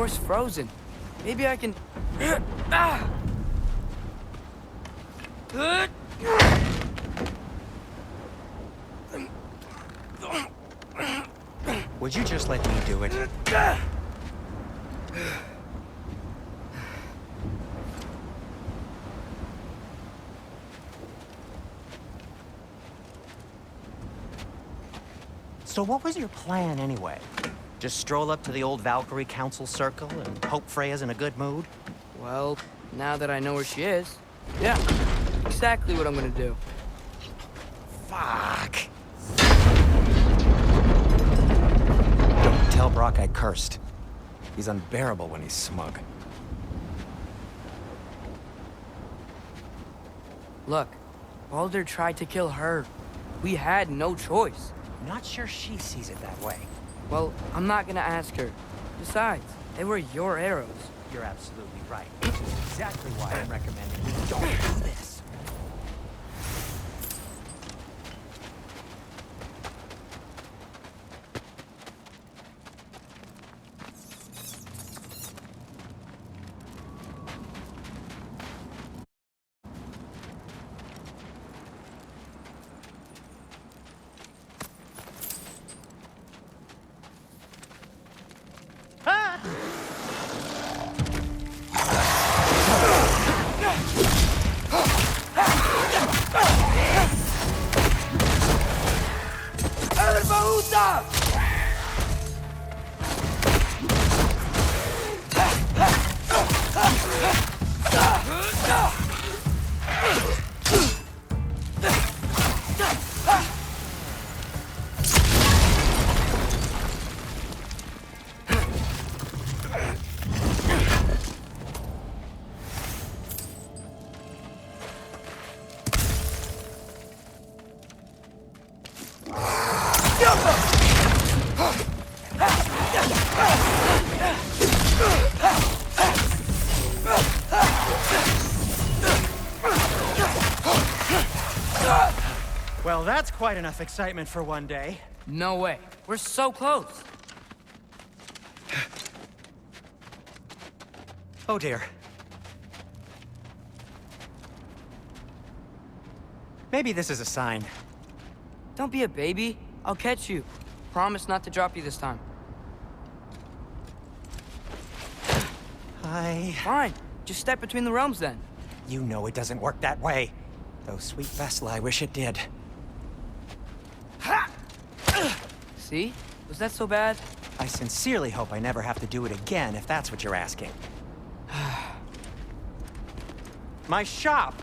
door's frozen. Maybe I can... Ah! Would you just let me do it? So what was your plan anyway? Just stroll up to the old Valkyrie Council circle and hope Freya's in a good mood? Well, now that I know where she is, yeah, exactly what I'm gonna do. Fuck. Don't tell Brock I cursed. He's unbearable when he's smug. Look, Baldur tried to kill her. We had no choice. Not sure she sees it that way. Well, I'm not gonna ask her. Besides, they were your arrows. You're absolutely right. Which is exactly why I'm recommending we don't do this. Well, that's quite enough excitement for one day. No way. We're so close. Oh dear. Maybe this is a sign. Don't be a baby. I'll catch you. Promise not to drop you this time. Fine. Just step between the realms then. You know it doesn't work that way. Though, sweet Vesla, I wish it did. See? Was that so bad? I sincerely hope I never have to do it again, if that's what you're asking. My shop!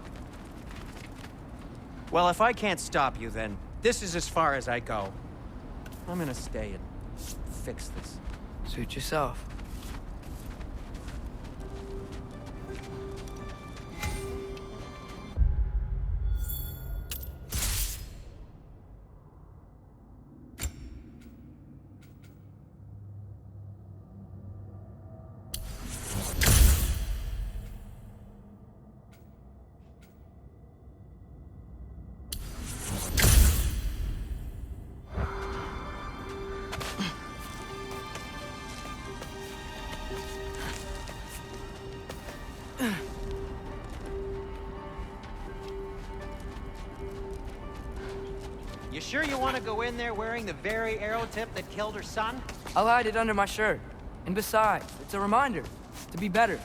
Well, if I can't stop you, then this is as far as I go. I'm gonna stay and fix this. Suit yourself. You sure you want to go in there wearing the very arrow tip that killed her son? I'll hide it under my shirt. And besides, it's a reminder to be better.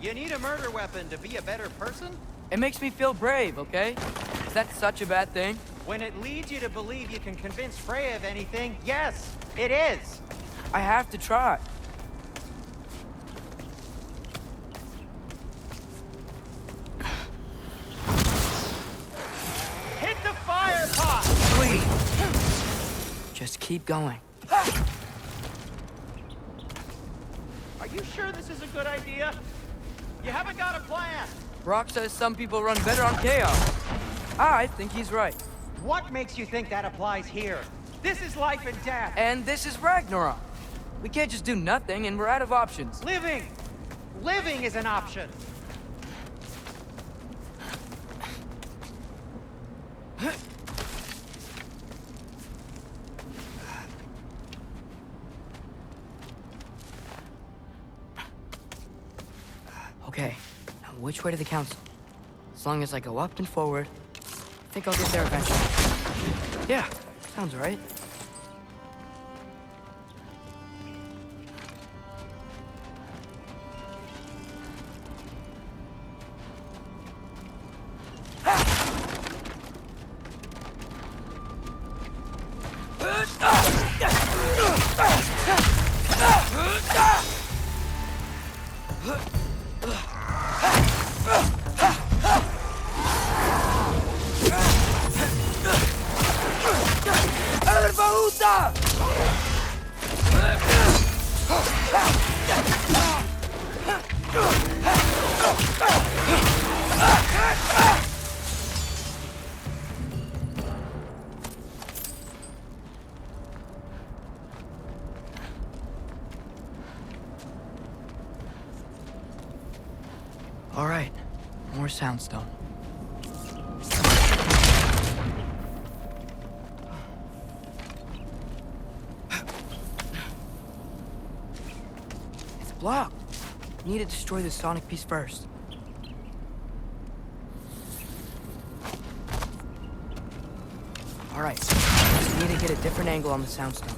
You need a murder weapon to be a better person? It makes me feel brave, okay? Is that such a bad thing? When it leads you to believe you can convince Freya of anything, yes, it is. I have to try. Hit the fire pot! Please. Just keep going. Are you sure this is a good idea? You haven't got a plan. Brock says some people run better on chaos. I think he's right. What makes you think that applies here? This is life and death. And this is Ragnarok. We can't just do nothing, and we're out of options. Living! Living is an option. Okay, now which way to the council? As long as I go up and forward, I think I'll get there eventually. Yeah, sounds right. All right, more soundstone. It's blocked. Need to destroy the sonic piece first. All right, just need to get a different angle on the soundstone.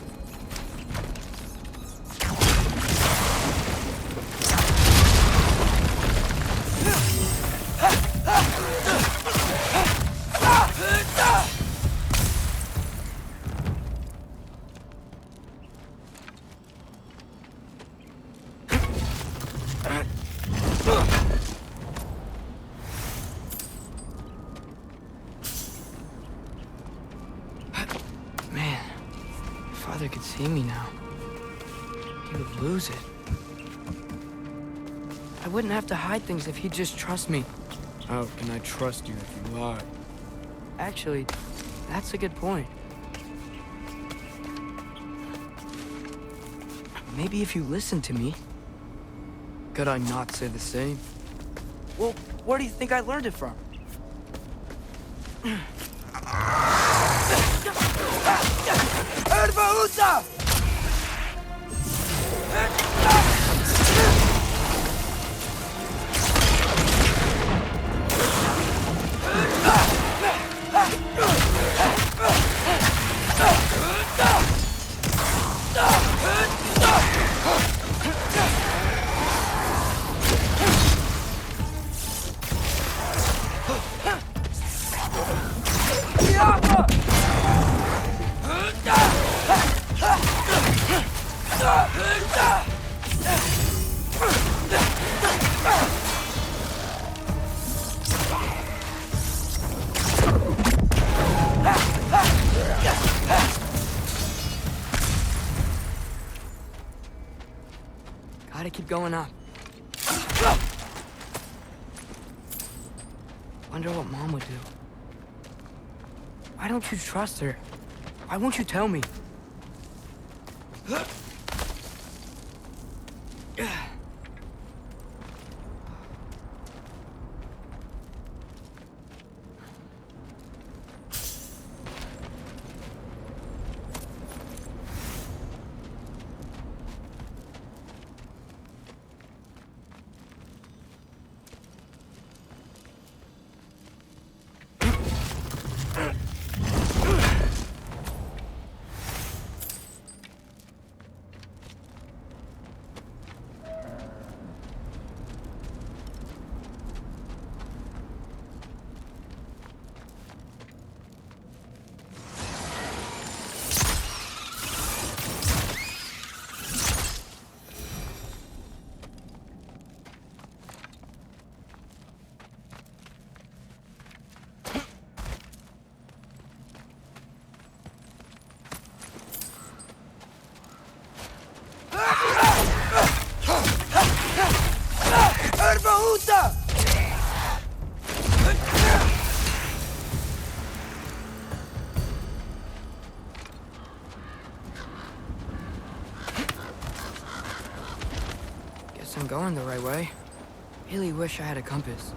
Man, if Father could see me now, he would lose it. I wouldn't have to hide things if he'd just trust me. How can I trust you if you lie? Actually, that's a good point. Maybe if you listen to me. Could I not say the same? Well, where do you think I learned it from? Gotta keep going up. Wonder what Mom would do. Why don't you trust her? Why won't you tell me? Guess I'm going the right way. Really wish I had a compass.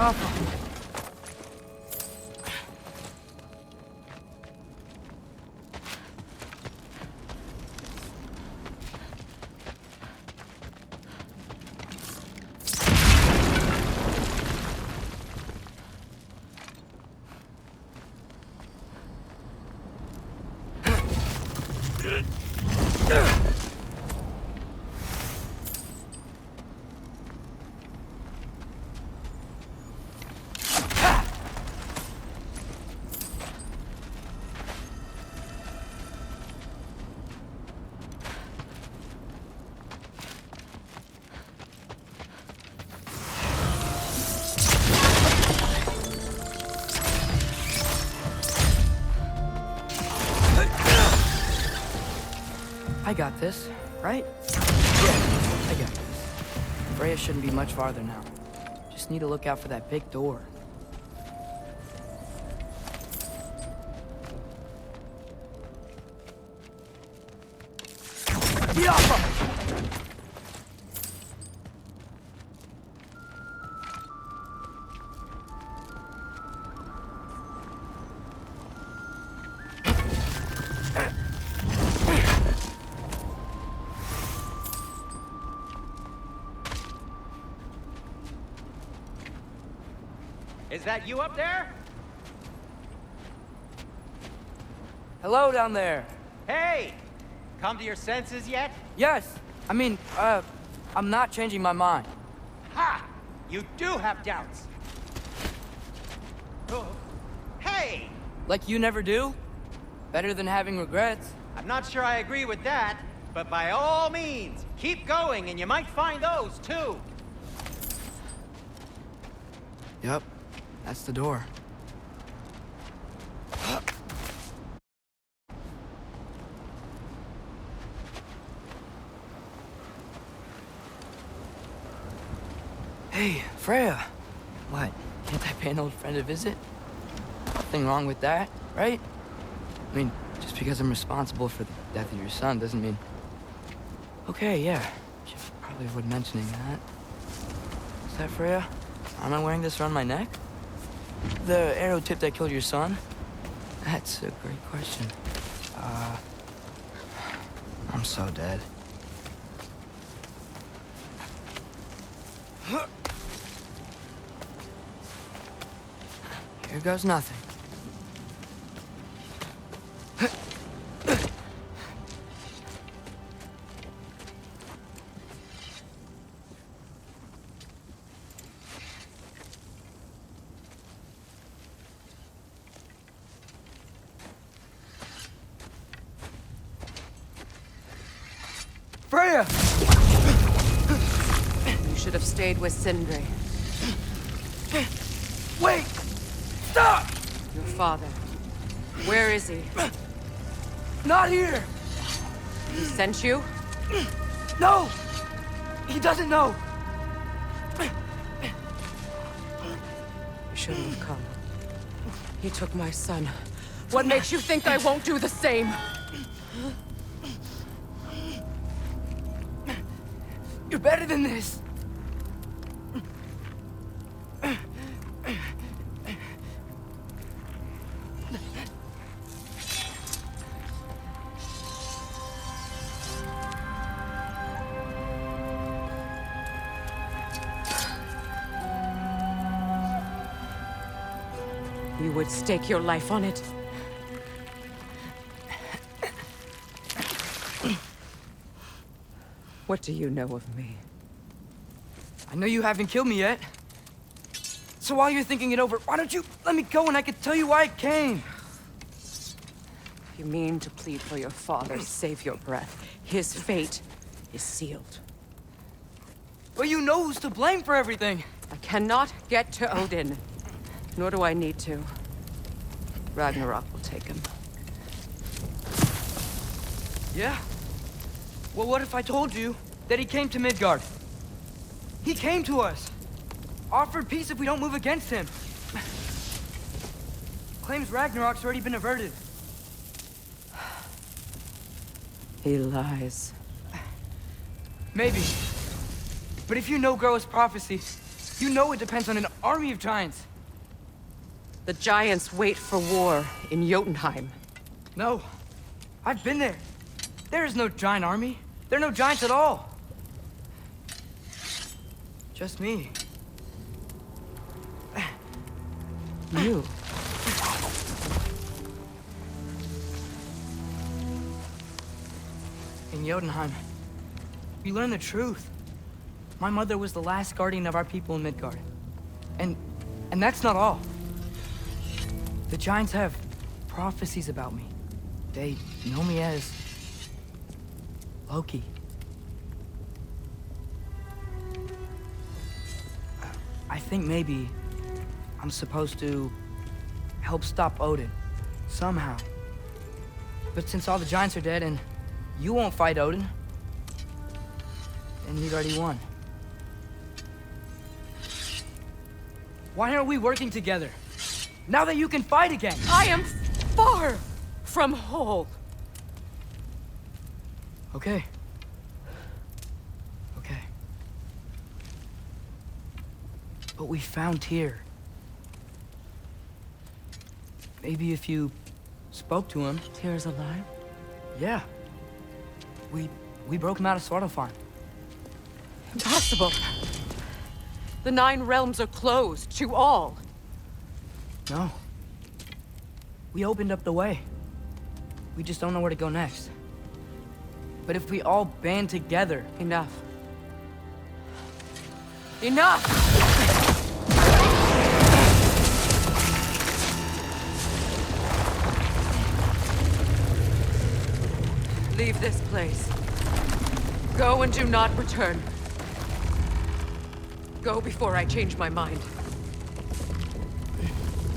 Alpha. I got this, right? I got this. Freya shouldn't be much farther now. Just need to look out for that big door. Is that you up there? Hello down there. Hey! Come to your senses yet? Yes. I mean, I'm not changing my mind. Ha! You do have doubts. Oh. Hey! Like you never do? Better than having regrets. I'm not sure I agree with that, but by all means, keep going and you might find those too. Yep. That's the door. Hey, Freya. What? Can't I pay an old friend a visit? Nothing wrong with that, right? I mean, just because I'm responsible for the death of your son doesn't mean... Okay, yeah. Should probably avoid mentioning that. Is that Freya? Am I wearing this around my neck? The arrow tip that killed your son? That's a great question. I'm so dead. Here goes nothing. Freya! You should have stayed with Sindri. Wait! Stop! Your father. Where is he? Not here! He sent you? No! He doesn't know! You shouldn't have come. He took my son. What makes you think I won't do the same? You're better than this! You would stake your life on it? What do you know of me? I know you haven't killed me yet. So while you're thinking it over, why don't you let me go and I can tell you why I came? You mean to plead for your father, save your breath. His fate is sealed. But you know who's to blame for everything. I cannot get to Odin. Nor do I need to. Ragnarok will take him. Yeah? Well, what if I told you that he came to Midgard? He came to us. Offered peace if we don't move against him. Claims Ragnarok's already been averted. He lies. Maybe. But if you know Groa's prophecy, You know it depends on an army of giants. The giants wait for war in Jotunheim. No. I've been there. There is no giant army. There are no giants at all. Just me. You. In Jotunheim, we learn the truth. My mother was the last guardian of our people in Midgard. And that's not all. The giants have prophecies about me. They know me as Loki. I think maybe I'm supposed to help stop Odin, somehow. But since all the giants are dead and you won't fight Odin, then he's already won. Why aren't we working together? Now that you can fight again! I am far from whole. Okay. Okay. But we found Tyr. Maybe if you spoke to him... Tyr's alive? Yeah. We broke him out of Svartalfheim. Impossible. The 9 realms are closed to all. No. We opened up the way. We just don't know where to go next. But if we all band together... Enough. Enough! Leave this place. Go and do not return. Go before I change my mind.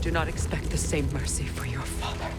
Do not expect the same mercy for your father.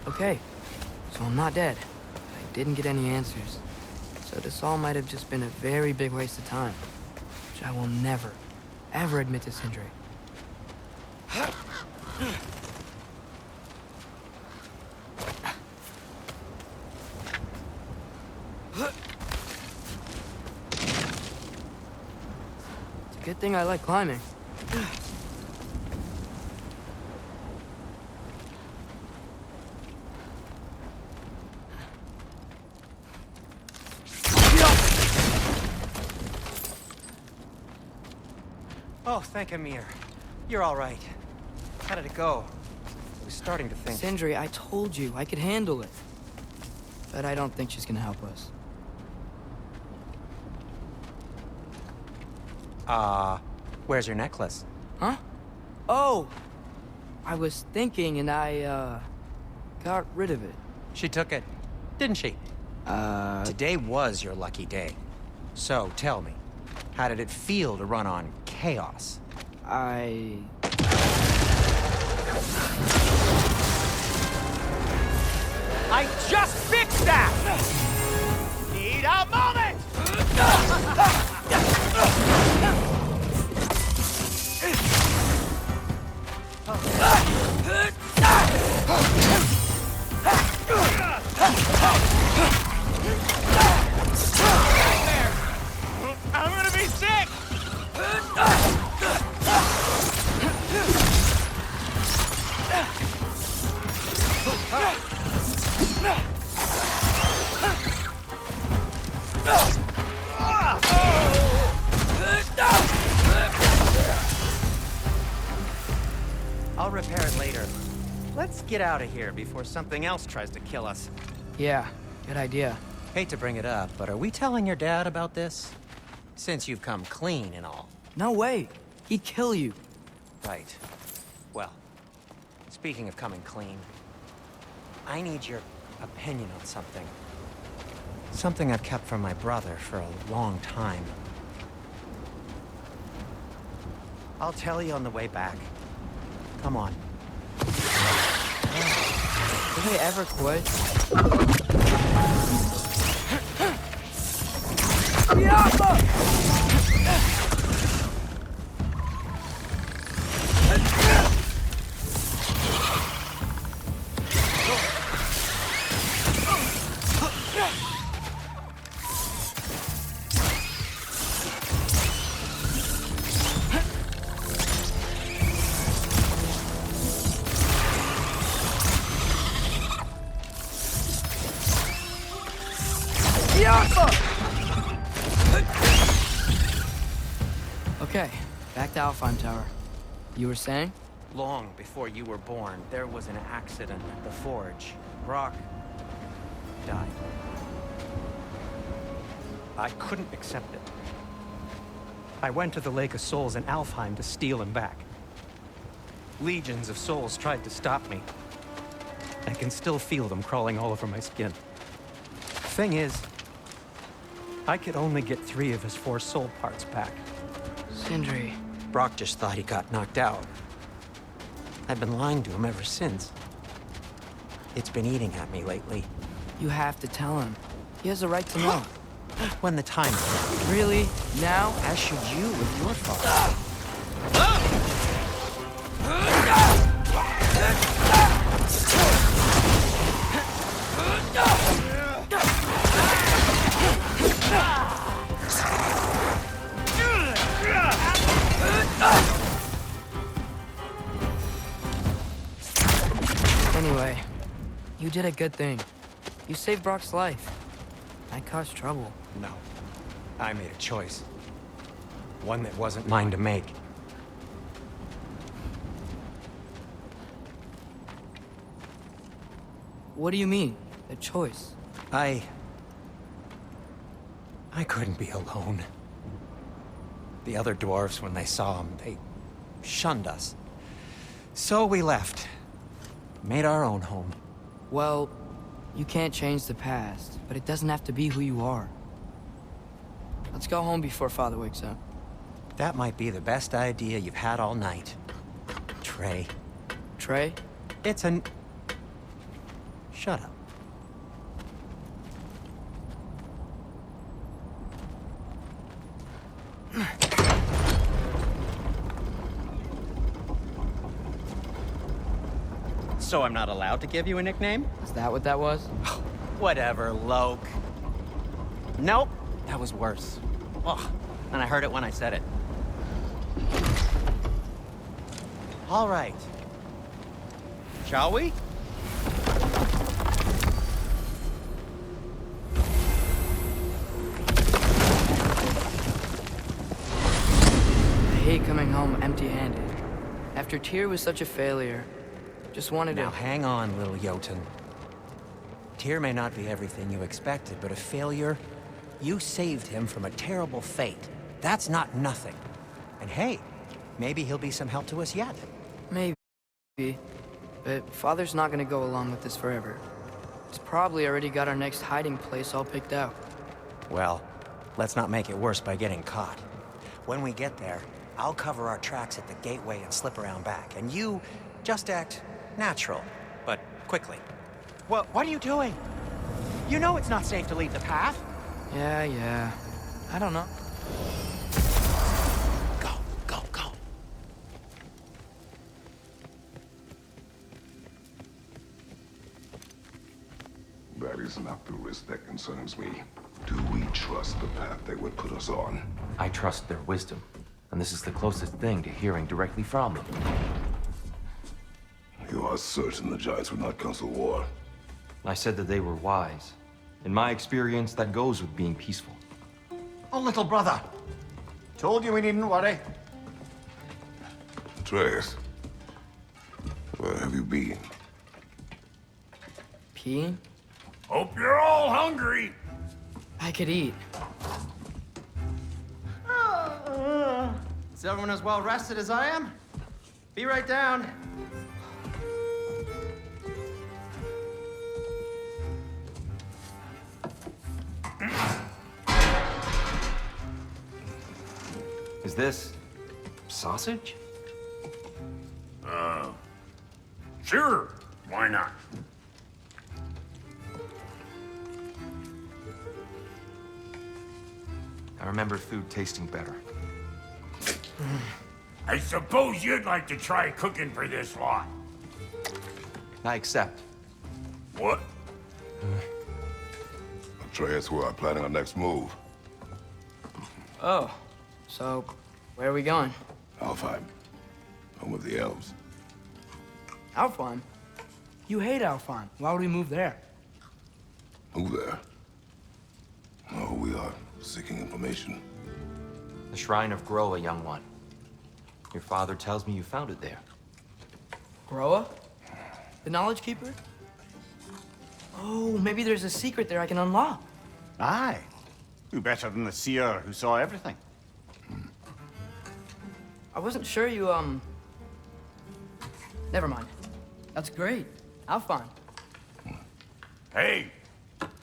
Okay, so I'm not dead. I didn't get any answers. So this all might have just been a very big waste of time. Which I will never, ever admit to Sindri. It's a good thing I like climbing. Oh, thank Amir. You're all right. How did it go? I was starting to think... Sindri, I told you I could handle it. But I don't think she's gonna help us. Where's your necklace? Huh? Oh! I was thinking and I, got rid of it. She took it, didn't she? Today was your lucky day. So, tell me, how did it feel to run on chaos? I just fixed that! Need a moment! I'm gonna be sick! I'll repair it later. Let's get out of here before something else tries to kill us. yeah, good idea. Hate to bring it up, but are we telling your dad about this? Since you've come clean and all. No way. He'd kill you. Right. Well, speaking of coming clean, I need your opinion on something. Something I've kept from my brother for a long time. I'll tell you on the way back. Come on. Did they ever quit? Okay, back to Alfheim Tower. You were saying? Long before you were born, there was an accident at the forge. Brock died. I couldn't accept it. I went to the Lake of Souls in Alfheim to steal him back. Legions of souls tried to stop me. I can still feel them crawling all over my skin. Thing is, I could only get 3 of his 4 soul parts back. Sindri. Brock just thought he got knocked out. I've been lying to him ever since. It's been eating at me lately. You have to tell him. He has a right to know. When the time is right. Really? Now? As should you with your father. Anyway, you did a good thing. You saved Brock's life. I caused trouble. No. I made a choice. One that wasn't mine to make. What do you mean? A choice? I couldn't be alone. The other dwarves, when they saw him, they shunned us. So we left. Made our own home. Well, you can't change the past, but it doesn't have to be who you are. Let's go home before Father wakes up. That might be the best idea you've had all night. Trey. Trey? It's an... Shut up. So I'm not allowed to give you a nickname? Is that what that was? Whatever, Loke. Nope, that was worse. Ugh, and I heard it when I said it. All right. Shall we? I hate coming home empty-handed. After Tyr was such a failure, just wanted Now to... hang on, little Jotun. Tyr may not be everything you expected, but a failure? You saved him from a terrible fate. That's not nothing. And hey, maybe he'll be some help to us yet. Maybe. But Father's not gonna go along with this forever. He's probably already got our next hiding place all picked out. Well, let's not make it worse by getting caught. When we get there, I'll cover our tracks at the gateway and slip around back. And you just act natural, but quickly. What are you doing? You know it's not safe to leave the path. Yeah. I don't know. Go. That is not the risk that concerns me. Do we trust the path they would put us on? I trust their wisdom, and this is the closest thing to hearing directly from them. You are certain the Giants would not counsel war? I said that they were wise. In my experience, that goes with being peaceful. Oh, little brother. Told you we needn't worry. Atreus, where have you been? Peeing? Hope you're all hungry. I could eat. everyone as well rested as I am? Be right down. Is this sausage? Sure, why not? I remember food tasting better. I suppose you'd like to try cooking for this lot. I accept. What? Atreus, we are planning our next move. Oh, so where are we going? Alfheim. Home of the elves. Alfheim? You hate Alfheim. Why would we move there? Who there? Oh, we are seeking information. The Shrine of Groa, young one. Your father tells me you found it there. Groa? The Knowledge Keeper? Oh, maybe there's a secret there I can unlock. Aye. Who better than the seer who saw everything? I wasn't sure you, Never mind. That's great. Alfheim. Hey,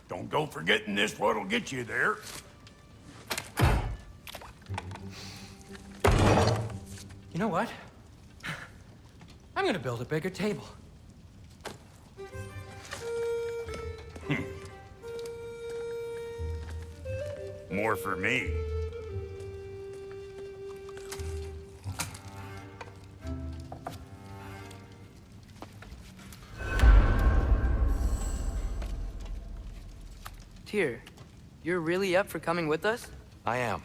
don't go forgetting this what'll get you there. You know what? I'm gonna build a bigger table. More for me. Tyr, you're really up for coming with us? I am.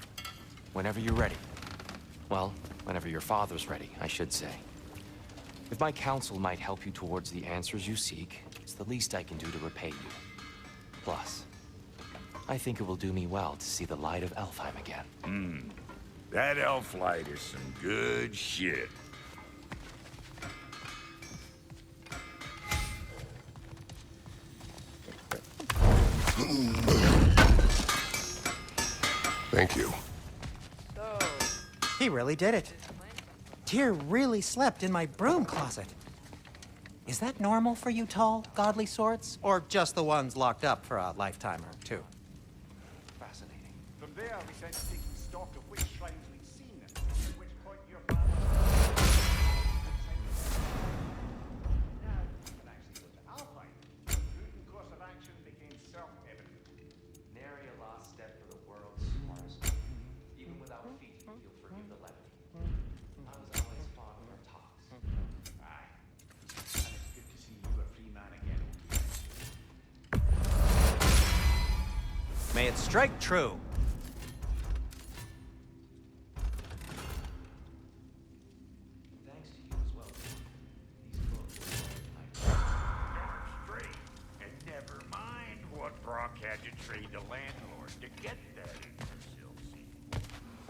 Whenever you're ready. Well, whenever your father's ready, I should say. If my counsel might help you towards the answers you seek, it's the least I can do to repay you. Plus, I think it will do me well to see the light of Alfheim again. That elf light is some good shit. Thank you. He really did it. Tyr really slept in my broom closet. Is that normal for you tall, godly sorts? Or just the ones locked up for a lifetime or two? Fascinating. From there, we set to taking stock of which shrines we'd seen, and at which point your father... Now, when actually go to Alpine, the prudent course of action became self-evident. Nary a lost step for the world's smartest. Even without feet, you'll forgive the levity. I was always fond of our talks. Aye. And it's good to see you a free man again. May it strike true. Thanks to you as well. These clothes Darn straight. And never mind what Brock had to trade the landlord to get that Yggdrasil seed.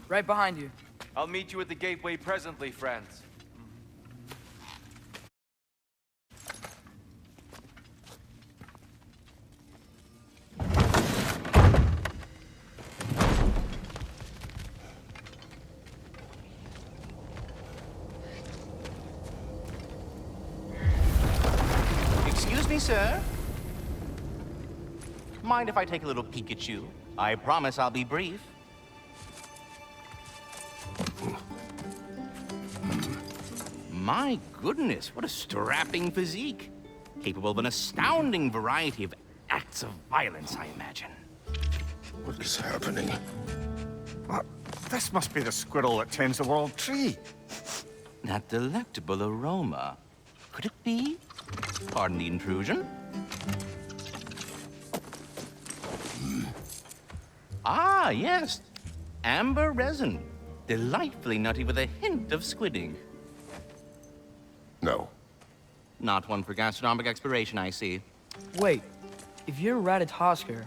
Right behind you. I'll meet you at the gateway presently, friends. Excuse me, sir? Mind if I take a little peek at you? I promise I'll be brief. My goodness, what a strapping physique. Capable of an astounding variety of acts of violence, I imagine. What is happening? This must be the squirrel that tends the world tree. That delectable aroma. Could it be? Pardon the intrusion. Ah, yes. Amber resin. Delightfully nutty with a hint of squidding. No. Not one for gastronomic exploration, I see. Wait, if you're Ratatoskr,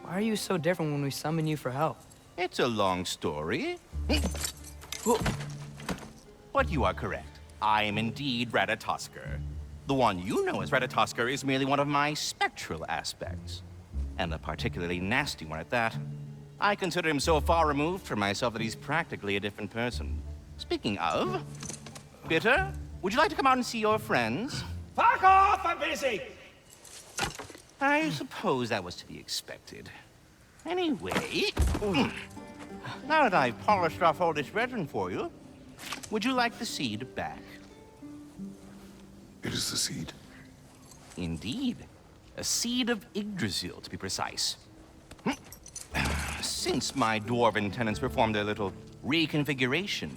why are you so different when we summon you for help? It's a long story. But you are correct. I am indeed Ratatoskr. The one you know as Ratatoskr is merely one of my spectral aspects. And a particularly nasty one at that. I consider him so far removed from myself that he's practically a different person. Speaking of, Bitter, would you like to come out and see your friends? Fuck off! I'm busy! I suppose that was to be expected. Anyway, now that I've polished off all this resin for you, would you like the seed back? It is the seed. Indeed. A seed of Yggdrasil, to be precise. Since my dwarven tenants performed their little reconfiguration,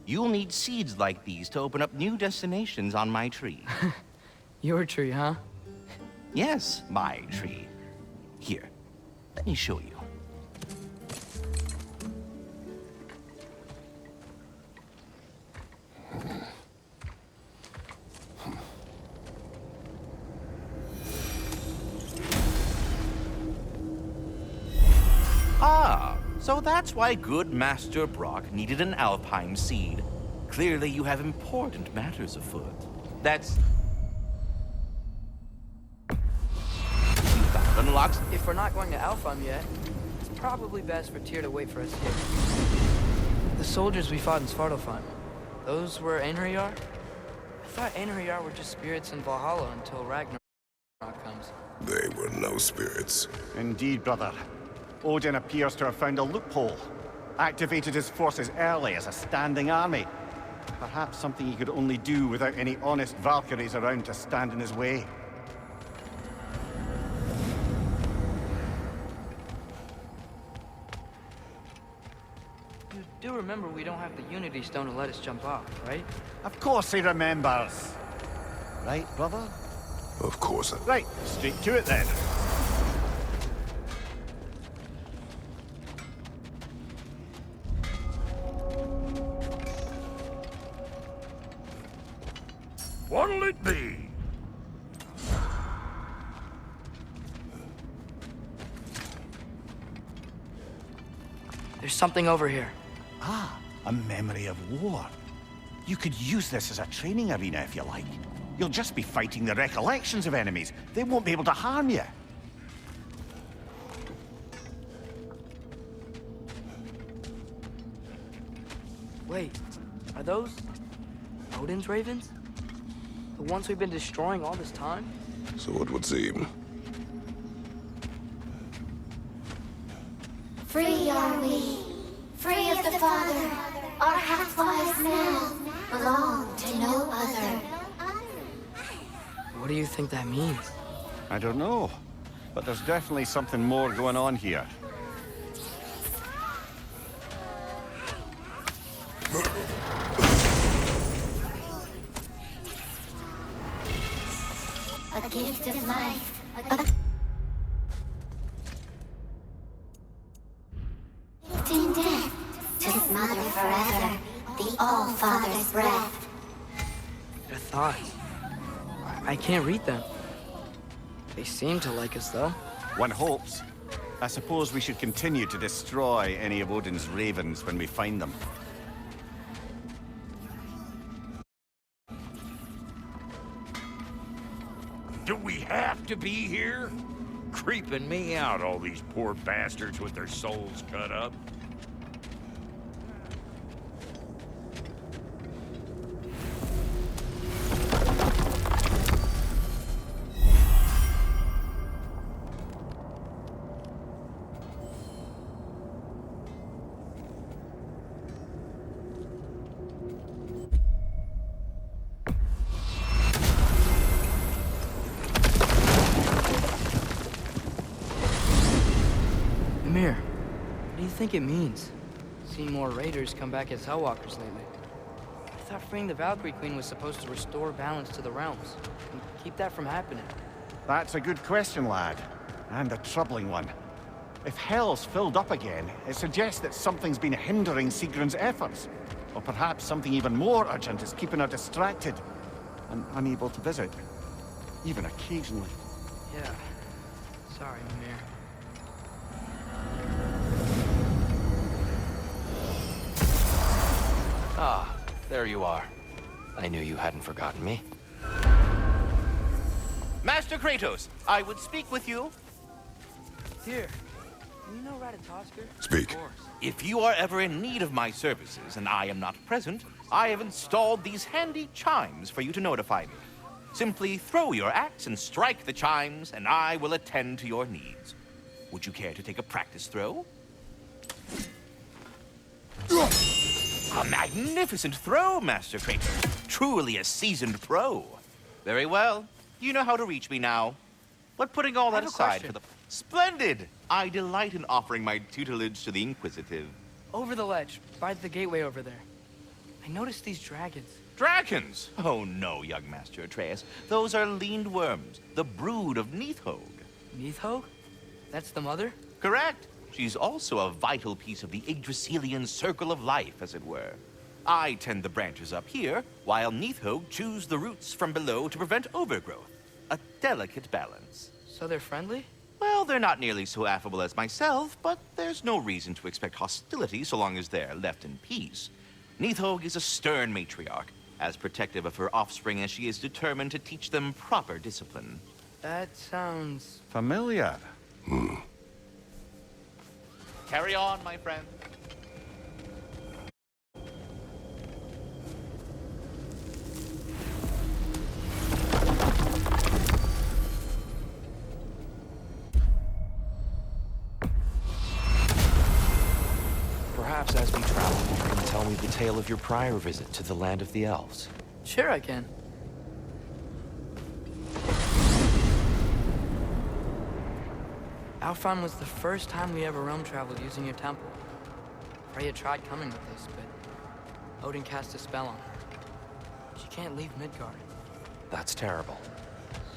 you'll need seeds like these to open up new destinations on my tree. Your tree, huh? Yes, my tree. Here, let me show you. Ah, so that's why good Master Brock needed an Alpine seed. Clearly you have important matters afoot. That's... That unlocks... If we're not going to Alfheim yet, it's probably best for Tyr to wait for us here. The soldiers we fought in Svartalfheim, those were Einherjar? I thought Einherjar were just spirits in Valhalla until Ragnarök comes. They were no spirits. Indeed, brother. Odin appears to have found a loophole. Activated his forces early as a standing army. Perhaps something he could only do without any honest Valkyries around to stand in his way. You do remember we don't have the Unity Stone to let us jump off, right? Of course he remembers. Right, brother? Of course. Right, straight to it then. What'll it be? There's something over here. Ah, a memory of war. You could use this as a training arena if you like. You'll just be fighting the recollections of enemies. They won't be able to harm you. Wait, are those Odin's ravens? The ones we've been destroying all this time? So it would seem. Free are we, free of the Father. Our half-lives now belong to no other. What do you think that means? I don't know, but there's definitely something more going on here. A gift of life. In death, to his mother forever, the All-Father's breath. Their thoughts. I can't read them. They seem to like us, though. One hopes. I suppose we should continue to destroy any of Odin's ravens when we find them. Do we have to be here? Creeping me out, all these poor bastards with their souls cut up. What do you think it means? Seeing more raiders come back as Hellwalkers lately. I thought freeing the Valkyrie Queen was supposed to restore balance to the realms and keep that from happening. That's a good question, lad. And a troubling one. If Hell's filled up again, it suggests that something's been hindering Sigrun's efforts. Or perhaps something even more urgent is keeping her distracted and unable to visit. Even occasionally. Yeah. Sorry, Mimir. Ah, there you are. I knew you hadn't forgotten me. Master Kratos, I would speak with you. Here. You know Ratatoskr? Speak. Of course. If you are ever in need of my services and I am not present, I have installed these handy chimes for you to notify me. Simply throw your axe and strike the chimes, and I will attend to your needs. Would you care to take a practice throw? A magnificent throw, Master Kratos. Truly a seasoned pro. Very well. You know how to reach me now. But putting all that aside for the... Splendid! I delight in offering my tutelage to the inquisitive. Over the ledge, by the gateway over there. I noticed these dragons. Dragons? Oh no, young Master Atreus. Those are leaned worms, the brood of Neithog. Neithog? That's the mother? Correct. She's also a vital piece of the Yggdrasilian circle of life, as it were. I tend the branches up here, while Neithog chews the roots from below to prevent overgrowth. A delicate balance. So they're friendly? Well, they're not nearly so affable as myself, but there's no reason to expect hostility so long as they're left in peace. Neithog is a stern matriarch, as protective of her offspring as she is determined to teach them proper discipline. That sounds... Familiar. Carry on, my friend. Perhaps as we travel, you can tell me the tale of your prior visit to the land of the elves. Sure I can. Alfheim was the first time we ever realm traveled using your temple. Freya tried coming with us, but Odin cast a spell on her. She can't leave Midgard. That's terrible.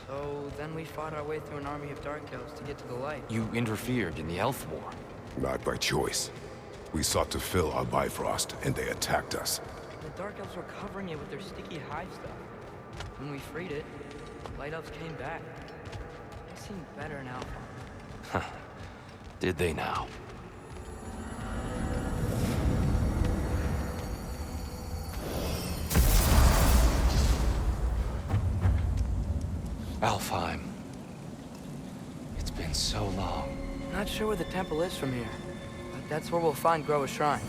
So then we fought our way through an army of Dark Elves to get to the light. You interfered in the Elf War. Not by choice. We sought to fill our Bifrost, and they attacked us. The Dark Elves were covering it with their sticky hive stuff. When we freed it, Light Elves came back. They seemed better in Alpha. Did they now? Alfheim. It's been so long. Not sure where the temple is from here, but that's where we'll find Groa's shrine.